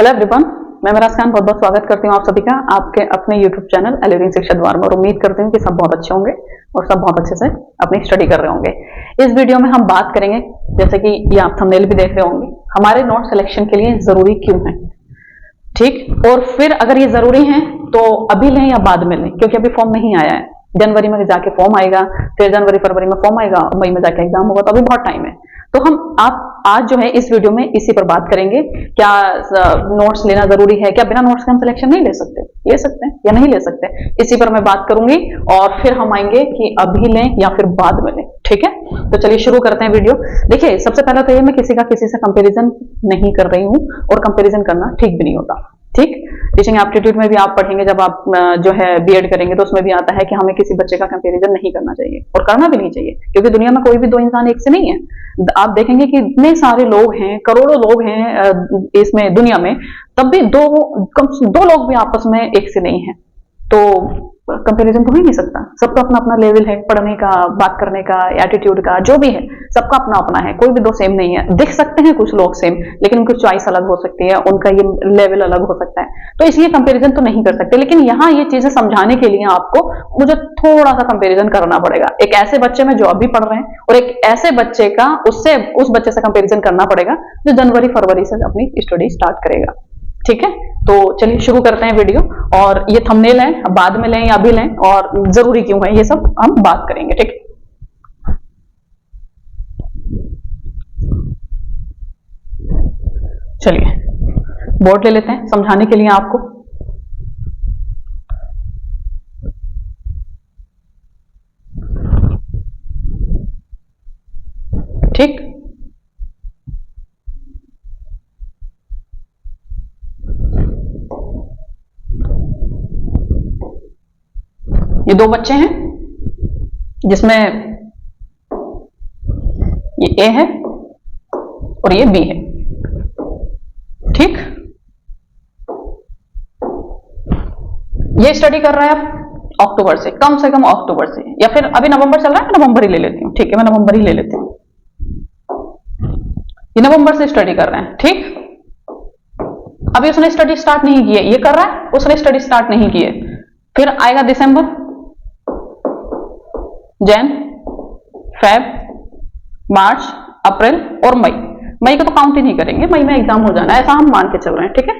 Hello everyone, मैं मिराज खान बहुत बहुत स्वागत करती हूँ आप सभी का आपके अपने यूट्यूब चैनल एलिवरिंग शिक्षा द्वार में। और उम्मीद करती हूँ कि सब बहुत अच्छे होंगे और सब बहुत अच्छे से अपनी स्टडी कर रहे होंगे। इस वीडियो में हम बात करेंगे, जैसे कि ये आप थंबनेल भी देख रहे होंगे, हमारे नोट सिलेक्शन के लिए जरूरी क्यों है, ठीक। और फिर अगर ये जरूरी है तो अभी लें या बाद में लें, क्योंकि अभी फॉर्म नहीं आया है। जनवरी में जाके फॉर्म आएगा, फिर जनवरी फरवरी में फॉर्म आएगा, मई में जाके एग्जाम होगा, तो अभी बहुत टाइम है। तो हम आप आज जो है इस वीडियो में इसी पर बात करेंगे। क्या नोट्स लेना जरूरी है, क्या बिना नोट्स के हम सिलेक्शन नहीं ले सकते, ले सकते हैं या नहीं ले सकते, इसी पर मैं बात करूंगी। और फिर हम आएंगे कि अभी लें या फिर बाद में लें, ठीक है। तो चलिए शुरू करते हैं वीडियो। देखिए, सबसे पहले तो ये मैं किसी का किसी से कंपैरिजन नहीं कर रही हूँ, और कंपैरिजन करना ठीक भी नहीं होता, ठीक। टीचिंग एप्टीट्यूड में भी आप पढ़ेंगे, जब आप जो है बीएड करेंगे तो उसमें भी आता है कि हमें किसी बच्चे का कंपैरिजन नहीं करना चाहिए, और करना भी नहीं चाहिए, क्योंकि दुनिया में कोई भी दो इंसान एक से नहीं है। आप देखेंगे कि इतने सारे लोग हैं, करोड़ों लोग हैं इसमें दुनिया में, तब भी दो लोग भी आपस में एक से नहीं है, तो कंपैरिजन तो हो ही नहीं सकता। सबका अपना अपना लेवल है, पढ़ने का, बात करने का, एटीट्यूड का, जो भी है सबका अपना अपना है, कोई भी दो सेम नहीं है। दिख सकते हैं कुछ लोग सेम, लेकिन उनकी चॉइस अलग हो सकती है, उनका ये लेवल अलग हो सकता है, तो इसलिए कंपैरिजन तो नहीं कर सकते। लेकिन यहाँ ये चीजें समझाने के लिए आपको मुझे थोड़ा सा कंपैरिजन करना पड़ेगा। एक ऐसे बच्चे में जो अभी पढ़ रहे हैं और एक ऐसे बच्चे का उस बच्चे से कंपैरिजन करना पड़ेगा जो जनवरी फरवरी से अपनी स्टडी स्टार्ट करेगा, ठीक है। तो चलिए शुरू करते हैं वीडियो। और ये थंबनेल है, बाद में लें या अभी लें, और जरूरी क्यों है, ये सब हम बात करेंगे, ठीक है। चलिए बोर्ड ले लेते हैं समझाने के लिए आपको। ठीक, ये दो बच्चे हैं, जिसमें ये ए है और ये बी है, ठीक। ये स्टडी कर रहा है अक्टूबर से, कम अक्टूबर से, या फिर अभी नवंबर चल रहा है, नवंबर ही ले लेती हूँ, ठीक है, मैं नवंबर ही ले लेती हूँ। ये नवंबर से स्टडी कर रहे हैं, ठीक। अभी उसने स्टडी स्टार्ट नहीं की है, ये कर रहा है, उसने स्टडी स्टार्ट नहीं की है। फिर आएगा दिसंबर, जैन, फेब, मार्च, अप्रैल और मई को तो काउंट ही नहीं करेंगे, मई में एग्जाम हो जाना है, ऐसा हम मान के चल रहे हैं, ठीक है।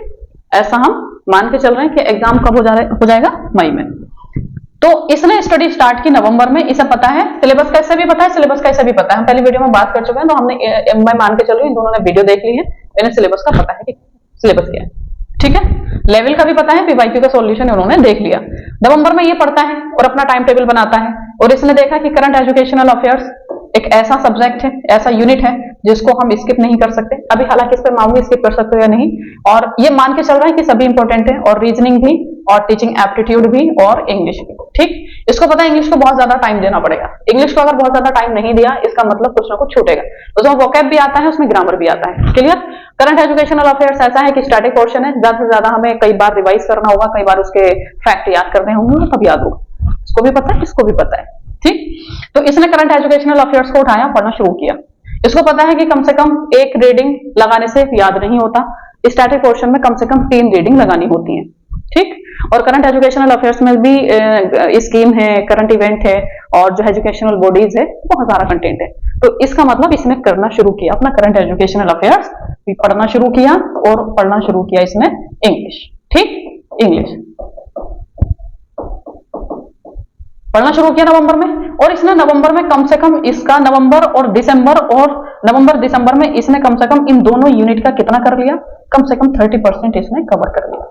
ऐसा हम मान के चल रहे हैं कि एग्जाम कब हो जाएगा, मई में। तो इसने स्टडी स्टार्ट की नवंबर में, इसे पता है सिलेबस कैसे भी पता है, सिलेबस कैसे भी पता है, हम पहली वीडियो में बात कर चुके हैं, तो हमने मैं मान के चल रही हूँ दोनों ने वीडियो देख ली है, इन्हें सिलेबस का पता है कि सिलेबस क्या है, ठीक है। लेवल का भी पता है, पीवाईक्यू का सॉल्यूशन उन्होंने देख लिया। नवंबर में ये पढ़ता है और अपना टाइम टेबल बनाता है, और इसने देखा कि करंट एजुकेशनल अफेयर्स एक ऐसा सब्जेक्ट है, ऐसा यूनिट है जिसको हम स्किप नहीं कर सकते। अभी हालांकि इस पर मांगूंगी स्किप कर सकते हो या नहीं, और ये मान के चल रहा है कि सभी इंपॉर्टेंट है, और रीजनिंग भी, और टीचिंग एप्टीट्यूड भी, और इंग्लिश भी, ठीक। इसको पता है इंग्लिश को बहुत ज्यादा टाइम देना पड़ेगा, इंग्लिश को अगर बहुत ज्यादा टाइम नहीं दिया, इसका मतलब कुछ ना कुछ छूटेगा। उसमें वोकैब भी आता है, उसमें ग्रामर भी आता है, क्लियर। करंट एजुकेशनल अफेयर्स ऐसा है कि स्टैटिक पोर्शन है, ज्यादा से ज्यादा हमें कई बार रिवाइज करना होगा, कई बार उसके फैक्ट याद करने होंगे, तब याद होगा। इसको भी पता है, इसको भी पता है, ठीक। तो इसने करंट एजुकेशनल अफेयर्स को उठाया, पढ़ना शुरू किया। इसको पता है कि कम से कम एक रीडिंग लगाने से याद नहीं होता, स्टैटिक पोर्शन में कम से कम 3 रीडिंग लगानी होती है, ठीक। और करंट एजुकेशनल अफेयर्स में भी स्कीम है, करंट इवेंट है, और जो एजुकेशनल बॉडीज है, बहुत सारा कंटेंट है। तो इसका मतलब इसने करना शुरू किया अपना करंट एजुकेशनल अफेयर्स, पढ़ना शुरू किया, और पढ़ना शुरू किया इसने इंग्लिश, ठीक। इंग्लिश पढ़ना शुरू किया नवंबर में, और इसने नवंबर में कम से कम इसका नवंबर दिसंबर में इसने कम से कम इन दोनों यूनिट का कितना कर लिया, कम से कम 30% इसने कवर कर लिया,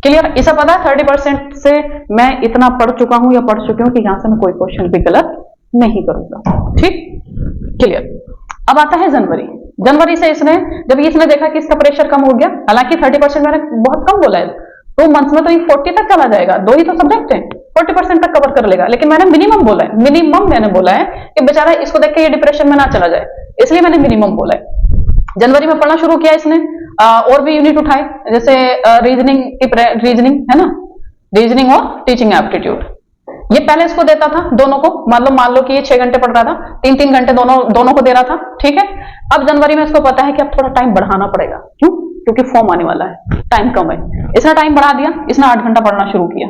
क्लियर। इसे पता है 30% से मैं इतना पढ़ चुका हूं या पढ़ चुकी हूं कि यहां से मैं कोई क्वेश्चन भी गलत नहीं करूंगा, ठीक, क्लियर। अब आता है जनवरी से इसने, जब इसने देखा कि इसका प्रेशर कम हो गया, हालांकि 30% मैंने बहुत कम बोला है, 2 मंथ्स में तो ये 40 तक चला जाएगा, 2 ही तो सब्जेक्ट है, 40% तक कवर कर लेगा, लेकिन मैंने मिनिमम बोला है, मैंने बोला है कि बेचारा इसको देख के ये डिप्रेशन में ना चला जाए, इसलिए मैंने मिनिमम बोला है। जनवरी में पढ़ना शुरू किया इसने, और भी यूनिट उठाए, जैसे रीजनिंग है ना, रीजनिंग और टीचिंग एप्टीट्यूड। ये पहले इसको देता था दोनों को, मान लो कि ये 6 घंटे पढ़ रहा था, 3-3 घंटे दोनों को दे रहा था, ठीक है। अब जनवरी में इसको पता है कि अब थोड़ा टाइम बढ़ाना पड़ेगा, क्यों, क्योंकि फॉर्म आने वाला है, टाइम कम है। इसने टाइम बढ़ा दिया, इसने 8 घंटा पढ़ना शुरू किया।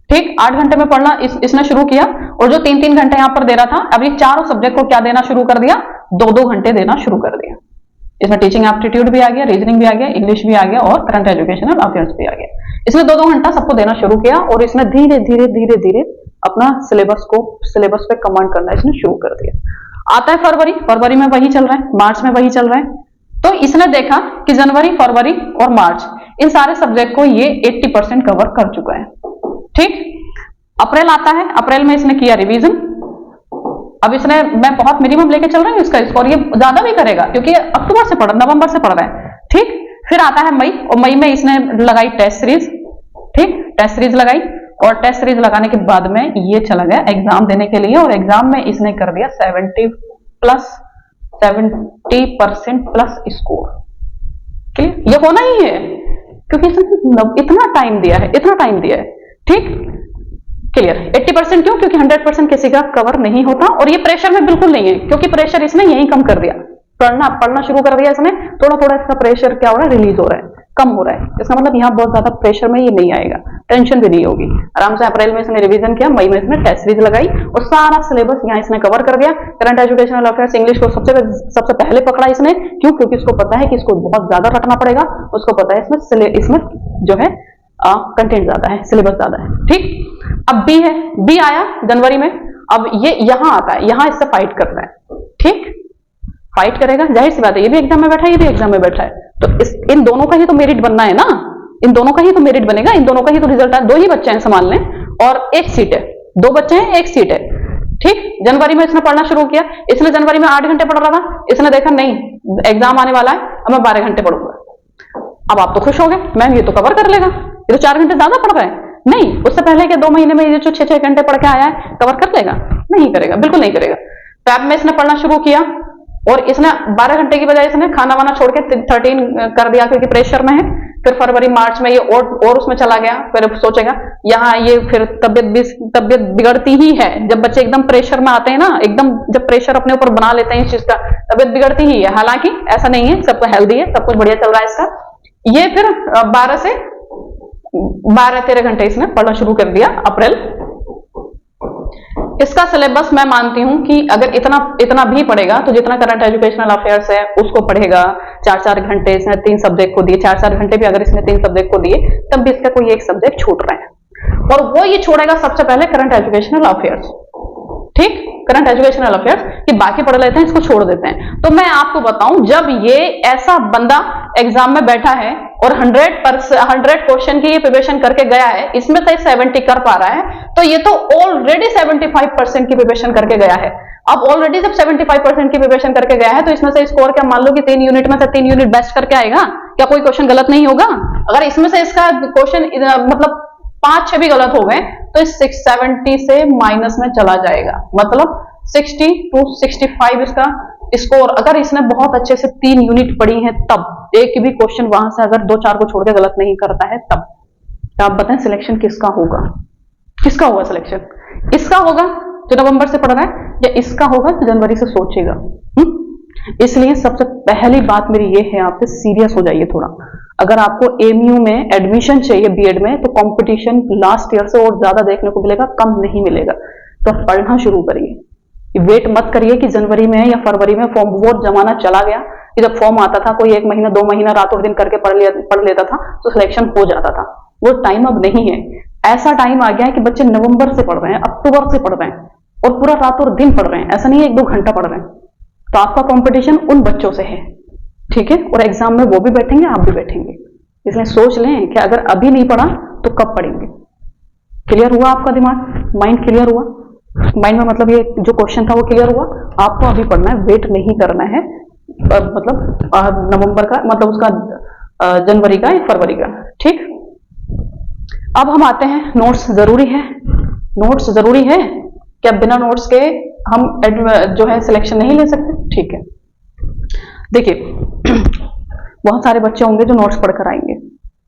ठीक, 8 घंटे में पढ़ना इसने शुरू किया, और जो 3-3 घंटे यहाँ पर दे रहा था, अभी चारों सब्जेक्ट को क्या देना शुरू कर दिया, 2-2 घंटे देना शुरू कर दिया। इसमें टीचिंग एप्टीट्यूड भी आ गया, रीजनिंग भी आ गया, इंग्लिश भी आ गया, और करंट एजुकेशनल अफेयर्स भी आ गया। इसने 2-2 घंटा सबको देना शुरू किया, और इसने धीरे धीरे धीरे धीरे अपना सिलेबस पे कमांड करना इसने शुरू कर दिया। आता है फरवरी में वही चल रहा है, मार्च में वही चल रहा है। तो इसने देखा कि जनवरी, फरवरी और मार्च, इन सारे सब्जेक्ट को ये 80% कवर कर चुका है। ठीक, अप्रैल आता है, अप्रैल में इसने किया रिवीजन। अब इसने, मैं बहुत मिनिमम लेके चल रहा हूँ इसका स्कोर, ये ज्यादा भी करेगा क्योंकि अक्टूबर से पढ़, नवंबर से पढ़ रहा है। ठीक, फिर आता है मई, और मई में इसने लगाई टेस्ट सीरीज। ठीक, टेस्ट सीरीज लगाई, और टेस्ट सीरीज लगाने के बाद में ये चला गया एग्जाम देने के लिए, और एग्जाम में इसने कर दिया 70% प्लस स्कोर। क्लियर, ये होना ही है क्योंकि इसने इतना टाइम दिया है, इतना टाइम दिया है। ठीक, क्लियर। 80% क्यों? क्योंकि 100% किसी का कवर नहीं होता, और ये प्रेशर में बिल्कुल नहीं है, क्योंकि प्रेशर इसने यही कम कर दिया, पढ़ना शुरू कर दिया इसने, थोड़ा थोड़ा इसका प्रेशर क्या हो रहा है, रिलीज हो रहा है, कम हो रहा है। इसका मतलब यहाँ बहुत ज्यादा प्रेशर में ये नहीं आएगा, टेंशन भी नहीं होगी। आराम से अप्रैल में इसने रिवीजन किया, मई में इसने टेस्ट सीरीज लगाई, और सारा सिलेबस यहाँ इसने कवर कर दिया। करंट एजुकेशनल अफेयर्स इंग्लिश को सबसे पहले पकड़ा इसने, क्यों? क्योंकि इसको पता है कि इसको बहुत ज्यादा रटना पड़ेगा, उसको पता है इसमें जो है कंटेंट ज्यादा है, सिलेबस ज्यादा है। ठीक, अब बी आया जनवरी में, अब ये यहां आता है, यहां इससे फाइट करता है। ठीक, फाइट करेगा, जाहिर सी बात है, ये भी एग्जाम में बैठा है, ये भी एग्जाम में बैठा है, तो इन दोनों का ही तो मेरिट बनना है ना, इन दोनों का ही तो मेरिट बनेगा, इन दोनों का ही तो रिजल्ट है। 2 ही बच्चे हैं संभालने, और 1 सीट है, 2 बच्चे हैं, 1 सीट है। ठीक, जनवरी में इसने पढ़ना शुरू किया, इसने जनवरी में 8 घंटे पढ़ रहा था, इसने देखा नहीं एग्जाम आने वाला है, अब मैं 12 घंटे पढ़ूंगा। अब आप तो खुश हो गए, मैम ये तो कवर कर लेगा, ये तो 4 घंटे ज्यादा पढ़ रहा है। नहीं, उससे पहले के 2 महीने में ये जो 6-6 घंटे पढ़ के आया है, कवर कर लेगा? नहीं करेगा, बिल्कुल नहीं करेगा। फैब में इसने पढ़ना शुरू किया, और इसने 12 घंटे की बजाय इसने खाना वाना छोड़ के 13 कर दिया, क्योंकि प्रेशर में है। फिर फरवरी मार्च में ये और उसमें चला गया, फिर सोचेगा यहाँ ये फिर तबियत बिगड़ती ही है, जब बच्चे एकदम प्रेशर में आते हैं ना, एकदम जब प्रेशर अपने ऊपर बना लेते हैं इस चीज का, तबियत बिगड़ती ही है। हालांकि ऐसा नहीं है, सब कुछ हेल्दी है, सब कुछ बढ़िया चल रहा है इसका। ये फिर 12-13 घंटे इसने पढ़ना शुरू कर दिया अप्रैल। इसका सिलेबस मैं मानती हूं कि अगर इतना भी पढ़ेगा, तो जितना करंट एजुकेशनल अफेयर्स है उसको पढ़ेगा, 4-4 घंटे इसने 3 सब्जेक्ट को दिए, 4-4 घंटे भी अगर इसने 3 सब्जेक्ट को दिए, तब भी इसका कोई एक सब्जेक्ट छूट रहा है, और वो ये छोड़ेगा सबसे पहले करंट एजुकेशनल अफेयर्स। ठीक, करंट एजुकेशनल अफेयर्स, कि बाकी पढ़ लेते हैं, इसको छोड़ देते हैं। तो मैं आपको बताऊं, जब ये ऐसा बंदा एग्जाम में बैठा है और 100 क्वेश्चन की ये प्रिपरेशन करके गया है, इसमें से 70 कर पा रहा है, तो ये तो ऑलरेडी 75% की प्रिपरेशन करके गया है। अब ऑलरेडी जब 75% की प्रिपरेशन करके गया है, तो इसमें से स्कोर क्या, मान लो कि 3 यूनिट में से 3 यूनिट बेस्ट करके आएगा, क्या कोई क्वेश्चन गलत नहीं होगा? अगर इसमें से इसका क्वेश्चन मतलब 5-6 भी गलत हो गए, तो इस 670 से माइनस में चला जाएगा, मतलब 60 to 65 इसका स्कोर। अगर इसने बहुत अच्छे से 3 यूनिट पढ़ी है, तब एक भी क्वेश्चन वहां से अगर 2-4 को छोड़ के गलत नहीं करता है, तब तो आप बताएं सिलेक्शन किसका होगा? किसका होगा सिलेक्शन? इसका होगा जो नवंबर से पढ़ रहा है, या इसका होगा जो जनवरी से सोचेगा? इसलिए सबसे पहली बात मेरी ये है, आपसे सीरियस हो जाइए थोड़ा। अगर आपको एमयू में एडमिशन चाहिए बीएड में, तो कंपटीशन लास्ट ईयर से और ज्यादा देखने को मिलेगा, कम नहीं मिलेगा। तो पढ़ना शुरू करिए, वेट मत करिए कि जनवरी में या फरवरी में फॉर्म, वो जमाना चला गया कि जब फॉर्म आता था कोई 1 महीना 2 महीना रात और दिन करके पढ़ लेता था तो सिलेक्शन हो जाता था। वो टाइम अब नहीं है। ऐसा टाइम आ गया है कि बच्चे नवंबर से पढ़ रहे हैं, अक्टूबर से पढ़ रहे हैं, और पूरा रात और दिन पढ़ रहे हैं। ऐसा नहीं है 1-2 घंटा पढ़ रहे हैं। तो आपका कंपटीशन उन बच्चों से है, ठीक है, और एग्जाम में वो भी बैठेंगे, आप भी बैठेंगे। इसलिए सोच लें कि अगर अभी नहीं पढ़ा तो कब पढ़ेंगे। क्लियर हुआ आपका दिमाग, माइंड क्लियर हुआ? माइंड में मतलब ये जो क्वेश्चन था वो क्लियर हुआ? आपको अभी पढ़ना है, वेट नहीं करना है, मतलब नवंबर का, मतलब उसका जनवरी का या फरवरी का। ठीक, अब हम आते हैं, नोट्स जरूरी है। नोट्स जरूरी है क्या? बिना नोट्स के हम जो है सिलेक्शन नहीं ले सकते? ठीक है, देखिए बहुत सारे बच्चे होंगे जो नोट्स पढ़कर आएंगे,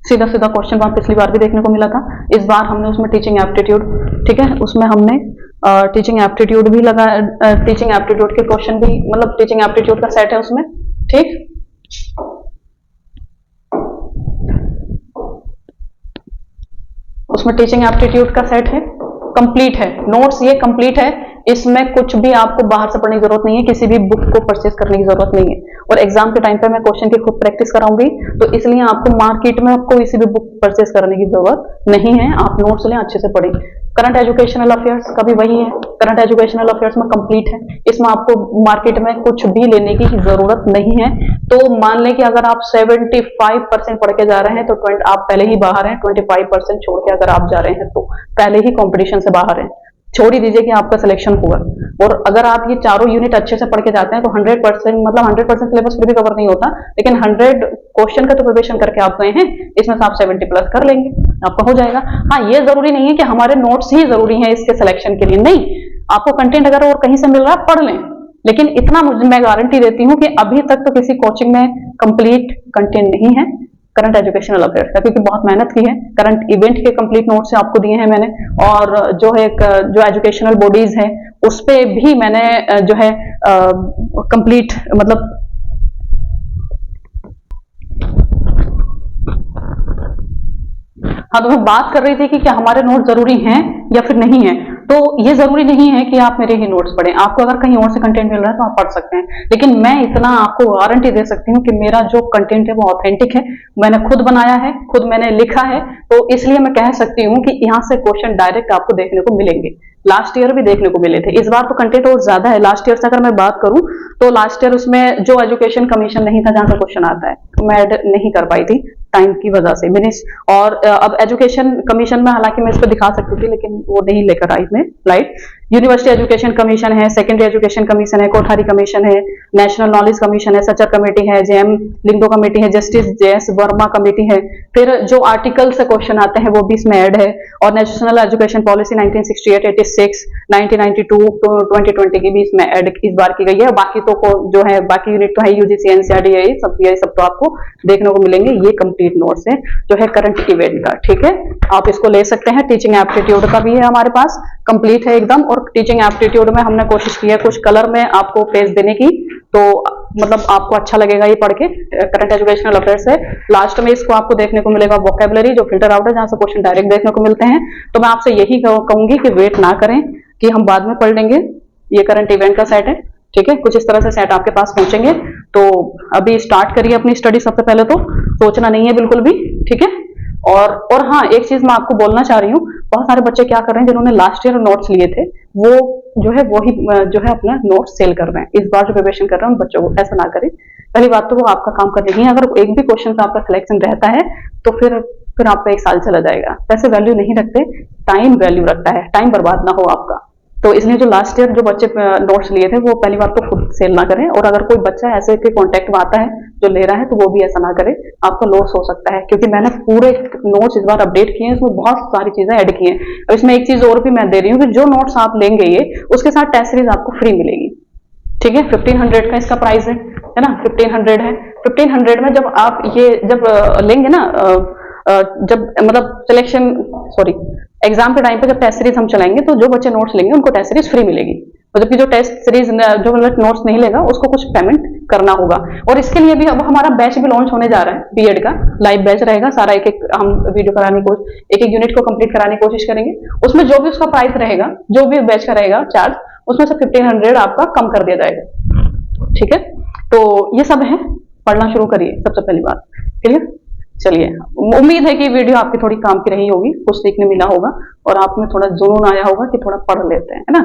सीधा सीधा क्वेश्चन वहां पिछली बार भी देखने को मिला था। इस बार हमने उसमें टीचिंग एप्टीट्यूड, ठीक है, उसमें हमने टीचिंग एप्टीट्यूड भी लगा, टीचिंग एप्टीट्यूड के क्वेश्चन भी, मतलब टीचिंग एप्टीट्यूड का सेट है उसमें। ठीक, उसमें टीचिंग एप्टीट्यूड का सेट है, कंप्लीट है, नोट्स ये कंप्लीट है, इसमें कुछ भी आपको बाहर से पढ़ने की जरूरत नहीं है, किसी भी बुक को परचेज करने की जरूरत नहीं है। और एग्जाम के टाइम पे मैं क्वेश्चन की खुद प्रैक्टिस कराऊंगी, तो इसलिए आपको मार्केट में कोई सी भी बुक परचेज करने की जरूरत नहीं है। आप नोट्स लें, अच्छे से पढ़ें। करंट एजुकेशनल अफेयर्स का भी वही है, करंट एजुकेशनल अफेयर्स में कंप्लीट है, इसमें आपको मार्केट में कुछ भी लेने की जरूरत नहीं है। तो मान लें कि अगर आप 75% पढ़ के जा रहे हैं तो आप पहले ही बाहर हैं, 25% छोड़ के अगर आप जा रहे हैं तो पहले ही कंपटीशन से बाहर हैं। छोड़ ही दीजिए कि आपका सिलेक्शन हुआ। और अगर आप ये चारों यूनिट अच्छे से पढ़ के जाते हैं तो 100% मतलब 100% सिलेबस फिर भी कवर नहीं होता, लेकिन 100 क्वेश्चन का तो प्रिपरेशन करके आप गए हैं, इसमें से आप 70 प्लस कर लेंगे, आपका हो जाएगा। हाँ, ये जरूरी नहीं है कि हमारे नोट्स ही जरूरी हैं इसके सिलेक्शन के लिए, नहीं, आपको कंटेंट अगर और कहीं से मिल रहा है पढ़ लें, लेकिन इतना मुझे मैं गारंटी देती हूँ कि अभी तक तो किसी कोचिंग में कंप्लीट कंटेंट नहीं है करंट एजुकेशनल अफेयर्स का, क्योंकि बहुत मेहनत की है। करंट इवेंट के कंप्लीट नोट्स आपको दिए हैं मैंने, और जो है जो एजुकेशनल बॉडीज है उस पे भी मैंने जो है कंप्लीट मतलब हाँ, तो मैं बात कर रही थी कि क्या हमारे नोट जरूरी हैं या फिर नहीं है। तो ये जरूरी नहीं है कि आप मेरे ही नोट्स पढ़ें, आपको अगर कहीं और से कंटेंट मिल रहा है तो आप पढ़ सकते हैं, लेकिन मैं इतना आपको गारंटी दे सकती हूँ कि मेरा जो कंटेंट है वो ऑथेंटिक है, मैंने खुद बनाया है, खुद मैंने लिखा है, तो इसलिए मैं कह सकती हूँ कि यहाँ से क्वेश्चन डायरेक्ट आपको देखने को मिलेंगे। लास्ट ईयर भी देखने को मिले थे, इस बार तो कंटेंट और ज्यादा है। लास्ट ईयर से अगर मैं बात करूं तो लास्ट ईयर उसमें जो एजुकेशन कमीशन नहीं था जहां से क्वेश्चन आता है, तो मैं ऐड नहीं कर पाई थी टाइम की वजह से मैंने। और अब एजुकेशन कमीशन में हालांकि मैं इसको दिखा सकती थी, लेकिन वो नहीं लेकर आई मैं स्लाइड। यूनिवर्सिटी एजुकेशन कमीशन है, सेकेंडरी एजुकेशन कमीशन है, कोठारी कमीशन है, नेशनल नॉलेज कमीशन है, सचर कमेटी है, जेएम लिंगो कमेटी है, जस्टिस जेएस वर्मा कमेटी है, फिर जो आर्टिकल से क्वेश्चन आते हैं वो भी इसमें ऐड है, और नेशनल एजुकेशन पॉलिसी 1968, 86, 1992 तो 2020 की भी इसमें ऐड इस बार की गई है। बाकी तो जो है बाकी यूनिट तो है यूजीसी एनसीईआरटी, यही सब तो आपको देखने को मिलेंगे। ये कंप्लीट नोट्स है जो है करंट इवेंट का, ठीक है, आप इसको ले सकते हैं। टीचिंग एप्टीट्यूड का भी है हमारे पास, कंप्लीट है एकदम। और टीचिंग एप्टीट्यूड में हमने कोशिश की है कुछ कलर में आपको पेज देने की, तो मतलब आपको अच्छा लगेगा ये पढ़ के। करंट एजुकेशनल अफेयर्स है, लास्ट में इसको आपको देखने को मिलेगा वोकैबुलरी जो फिल्टर आउट है, जहां से क्वेश्चन डायरेक्ट देखने को मिलते हैं। तो मैं आपसे यही कहूंगी कि वेट ना करें कि हम बाद में पढ़ लेंगे, ये करंट इवेंट का सेट है, ठीक है, कुछ इस तरह से सेट आपके पास पहुंचेंगे। तो अभी स्टार्ट करिए अपनी स्टडी, सबसे पहले तो सोचना नहीं है बिल्कुल भी, ठीक है। और हाँ, एक चीज मैं आपको बोलना चाह रही हूँ, बहुत सारे बच्चे क्या कर रहे हैं जिन्होंने लास्ट ईयर नोट्स लिए थे वो जो है वही जो है अपना नोट्स सेल कर रहे हैं। इस बार जो प्रिपरेशन कर रहे हैं उन बच्चों को ऐसा ना करें। पहली बात तो वो आपका काम कर रही है, अगर एक भी क्वेश्चन का आपका सिलेक्शन रहता है तो फिर आपका 1 साल चला जाएगा। पैसे वैल्यू नहीं रखते, टाइम वैल्यू रखता है, टाइम बर्बाद ना हो आपका। तो इसलिए जो लास्ट ईयर जो बच्चे नोट्स लिए थे वो पहली बात तो खुद सेल ना करें, और अगर कोई बच्चा ऐसे के कांटेक्ट में आता है जो ले रहा है तो वो भी ऐसा ना करे, आपका लॉस हो सकता है। क्योंकि मैंने पूरे नोट्स इस बार अपडेट किए हैं, इसमें बहुत सारी चीजें ऐड की हैं। और इसमें एक चीज और भी मैं दे रही हूँ कि जो नोट्स आप लेंगे ये उसके साथ टेस्ट सीरीज आपको फ्री मिलेगी, ठीक है। 1500 का इसका प्राइस है ना, 1500 है। 1500 में जब आप ये जब लेंगे ना, जब मतलब सिलेक्शन सॉरी एग्जाम के टाइम पे जब टेस्ट सीरीज हम चलाएंगे तो जो बच्चे नोट्स लेंगे उनको टेस्ट सीरीज फ्री मिलेगी, मतलब कि जो टेस्ट सीरीज जो मतलब नोट्स नहीं लेगा उसको कुछ पेमेंट करना होगा। और इसके लिए भी अब हमारा बैच भी लॉन्च होने जा रहा है, बीएड का लाइव बैच रहेगा सारा, एक एक हम वीडियो कराने की एक एक यूनिट को कंप्लीट कराने की कोशिश करेंगे। उसमें जो भी उसका प्राइस रहेगा, जो भी बैच का रहेगा चार्ज, उसमें से 1500 आपका कम कर दिया जाएगा, ठीक है। तो ये सब है, पढ़ना शुरू करिए सबसे पहली बात, क्लियर। चलिए, उम्मीद है कि वीडियो आपकी थोड़ी काम की रही होगी, कुछ सीखने मिला होगा और आप में थोड़ा जुनून आया होगा कि थोड़ा पढ़ लेते हैं, है ना।